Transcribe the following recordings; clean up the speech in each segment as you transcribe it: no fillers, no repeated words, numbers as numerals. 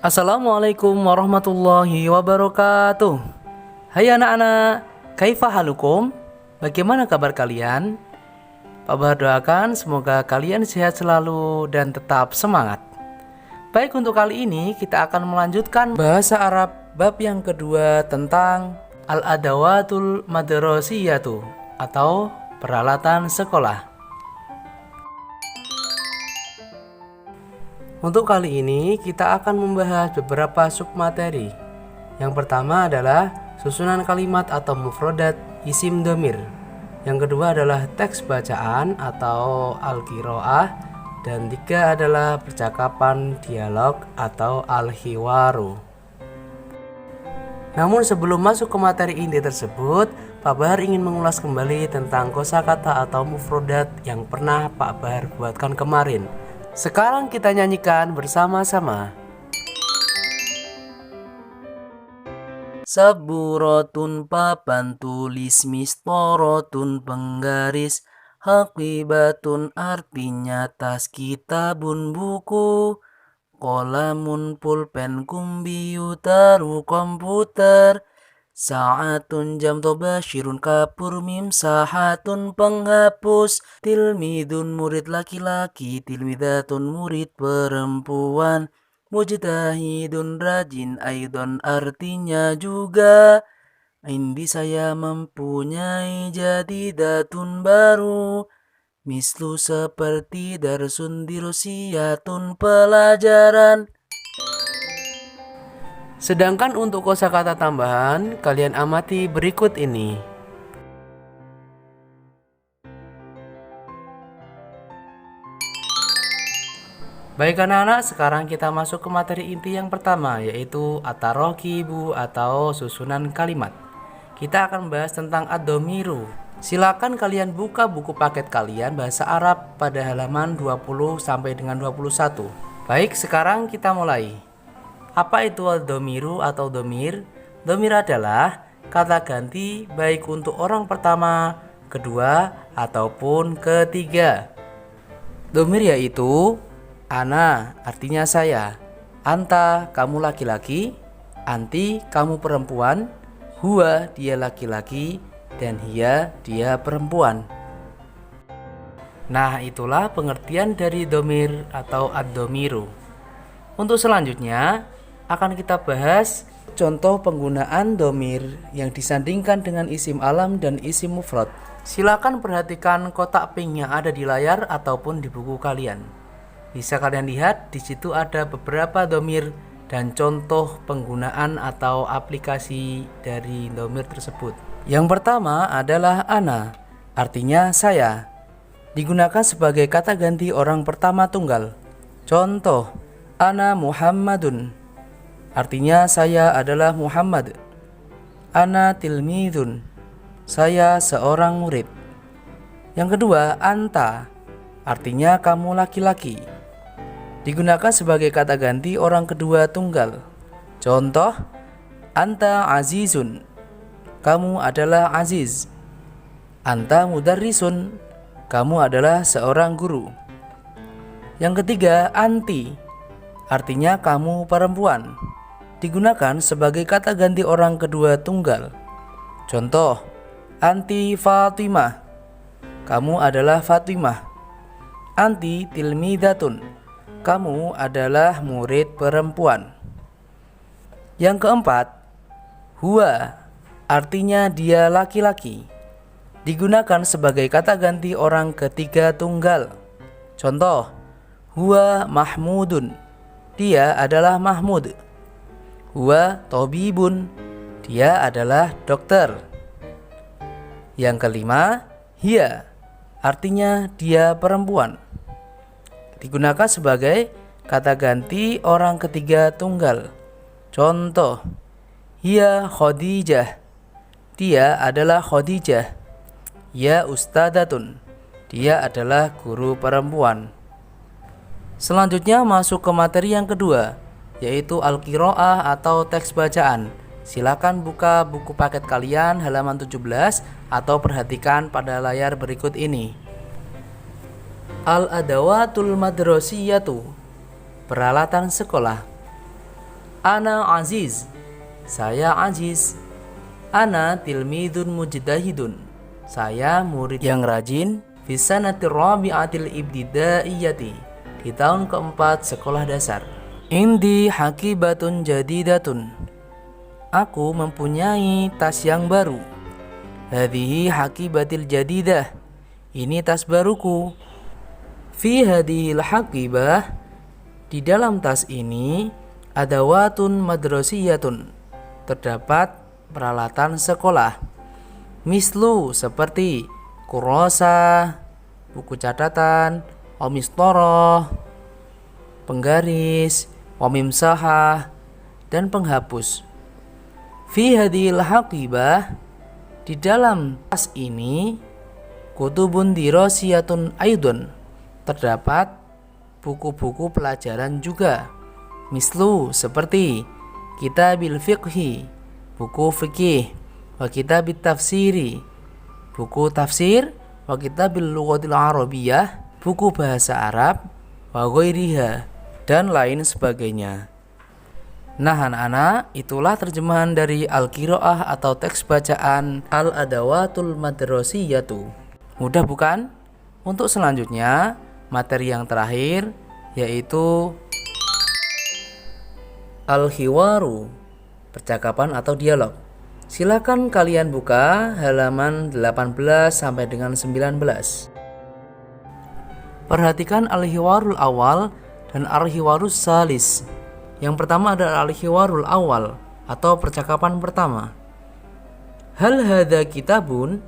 Assalamualaikum warahmatullahi wabarakatuh. Hai anak-anak, kaifa halukum? Bagaimana kabar kalian? Pak Bahar doakan semoga kalian sehat selalu dan tetap semangat. Baik, untuk kali ini kita akan melanjutkan bahasa Arab bab yang kedua tentang al-adawatul madrasiyatu atau peralatan sekolah. Untuk kali ini kita akan membahas beberapa submateri. Yang pertama adalah susunan kalimat atau mufrodat isim domir. Yang kedua adalah teks bacaan atau al-qiraah. Dan tiga adalah percakapan dialog atau al-hiwaru. Namun sebelum masuk ke materi inti tersebut, Pak Bahar ingin mengulas kembali tentang kosakata atau mufrodat yang pernah Pak Bahar buatkan kemarin. Sekarang kita nyanyikan bersama-sama. Saburatun papan tulis, mistorotun penggaris, haqibatun artinya tas, kitabun buku, kolamun pulpen, komputer, komputer, saatun jam, tobashirun kapur, mim sahatun penghapus, tilmidun murid laki-laki, tilmidatun murid perempuan, mujtahidun rajin, aidon artinya juga, indi saya mempunyai jadidatun baru, mislu seperti darsun dirusiyatun pelajaran. Sedangkan untuk kosakata tambahan, kalian amati berikut ini. Baik anak-anak, sekarang kita masuk ke materi inti yang pertama, yaitu at-tarokibu atau susunan kalimat. Kita akan membahas tentang ad-domiru. Silakan kalian buka buku paket kalian bahasa Arab pada halaman 20 sampai dengan 21. Baik, sekarang kita mulai. Apa itu ad-domiru atau domir? Domir adalah kata ganti baik untuk orang pertama, kedua, ataupun ketiga. Domir yaitu ana, artinya saya, anta, kamu laki-laki, anti, kamu perempuan, huwa, dia laki-laki, dan hiya, dia perempuan. Nah, itulah pengertian dari domir atau ad-domiru. Untuk selanjutnya akan kita bahas contoh penggunaan domir yang disandingkan dengan isim alam dan isim mufrad. Silakan perhatikan kotak pink yang ada di layar ataupun di buku kalian. Bisa kalian lihat di situ ada beberapa domir dan contoh penggunaan atau aplikasi dari domir tersebut. Yang pertama adalah ana, artinya saya. Digunakan sebagai kata ganti orang pertama tunggal. Contoh, ana Muhammadun, artinya saya adalah Muhammad. Ana tilmidun, saya seorang murid. Yang kedua, anta, artinya kamu laki-laki. Digunakan sebagai kata ganti orang kedua tunggal. Contoh, anta azizun, kamu adalah aziz. Anta mudarrisun, kamu adalah seorang guru. Yang ketiga, anti, artinya kamu perempuan. Digunakan sebagai kata ganti orang kedua tunggal. Contoh, anti Fatimah, kamu adalah Fatimah. Anti tilmidatun, kamu adalah murid perempuan. Yang keempat, huwa, artinya dia laki-laki. Digunakan sebagai kata ganti orang ketiga tunggal. Contoh, huwa Mahmudun, dia adalah Mahmud. Huwa Tobibun, dia adalah dokter. Yang kelima, hiya, artinya dia perempuan. Digunakan sebagai kata ganti orang ketiga tunggal. Contoh, hiya Khadijah, dia adalah Khadijah. Ya ustadatun, dia adalah guru perempuan. Selanjutnya masuk ke materi yang kedua, yaitu al-qiraah atau teks bacaan. Silakan buka buku paket kalian halaman 17 atau perhatikan pada layar berikut ini. Al-adawatul madrasiyatu, peralatan sekolah. Ana aziz. Saya aziz. Ana tilmidun mujtahidun. Saya murid yang rajin. Fi sanati rabi'atil ibtidaiyati. Di tahun keempat sekolah dasar. Indi haqibatun jadidatun. Aku mempunyai tas yang baru. Hadhihi haqibatil jadidah. Ini tas baruku. Fi hadhil haqibah. Di dalam tas ini adawatun madrasiyatun. Terdapat peralatan sekolah. Mislu seperti kurasa, buku catatan, omistoroh, penggaris, wamimsahah, dan penghapus. Fi hadhil haqibah. Di dalam tas ini kutubun dirasiyatun aidun. Terdapat buku-buku pelajaran juga. Mislu seperti kitabil fiqhi, buku fikih, wa kitabit tafsiri, buku tafsir, wa kitabil lughatil arabiyyah, buku bahasa Arab, wa ghairiha, dan lain sebagainya. Nah anak-anak, itulah terjemahan dari Al-Qiraah atau teks bacaan Al-Adawatul Madrasiyatu. Mudah bukan? Untuk selanjutnya, materi yang terakhir yaitu Al-Hiwaru, percakapan atau dialog. Silakan kalian buka halaman 18 sampai dengan 19. Perhatikan al-hiwarul awal dan al-hiwarus salis. Yang pertama adalah al-hiwarul awal atau percakapan pertama. Hal hadza kitabun?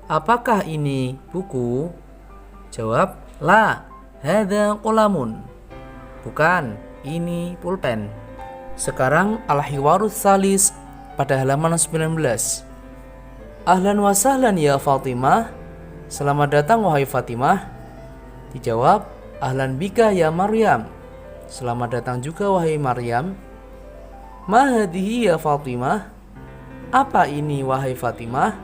Apakah ini buku? Jawab, la, hadza qalamun. Bukan, ini pulpen. Sekarang al-hiwarus salis pada halaman 19. Ahlan wa sahlan ya Fatimah. Selamat datang wahai Fatimah. Dijawab, ahlan bika ya Maryam. Selamat datang juga wahai Maryam. Ma hadhihi ya Fatimah. Apa ini wahai Fatimah?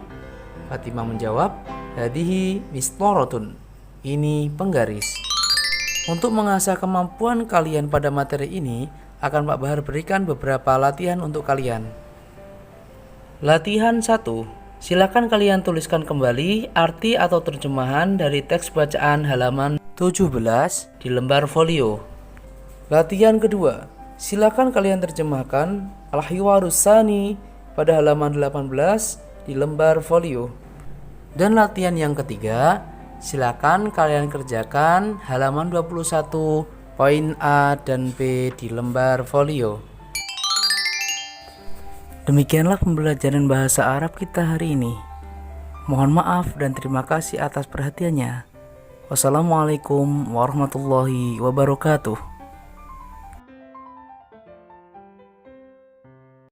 Fatimah menjawab, hadhihi mistoratun. Ini penggaris. Untuk mengasah kemampuan kalian pada materi ini, akan Pak Bahar berikan beberapa latihan untuk kalian. Latihan 1. Silakan kalian tuliskan kembali arti atau terjemahan dari teks bacaan halaman 17 di lembar folio. Latihan kedua. Silakan kalian terjemahkan Al-Hiwarus Tsani pada halaman 18 di lembar folio. Dan latihan yang ketiga, silakan kalian kerjakan halaman 21 poin A dan B di lembar folio. Demikianlah pembelajaran bahasa Arab kita hari ini. Mohon maaf dan terima kasih atas perhatiannya. Wassalamualaikum warahmatullahi wabarakatuh.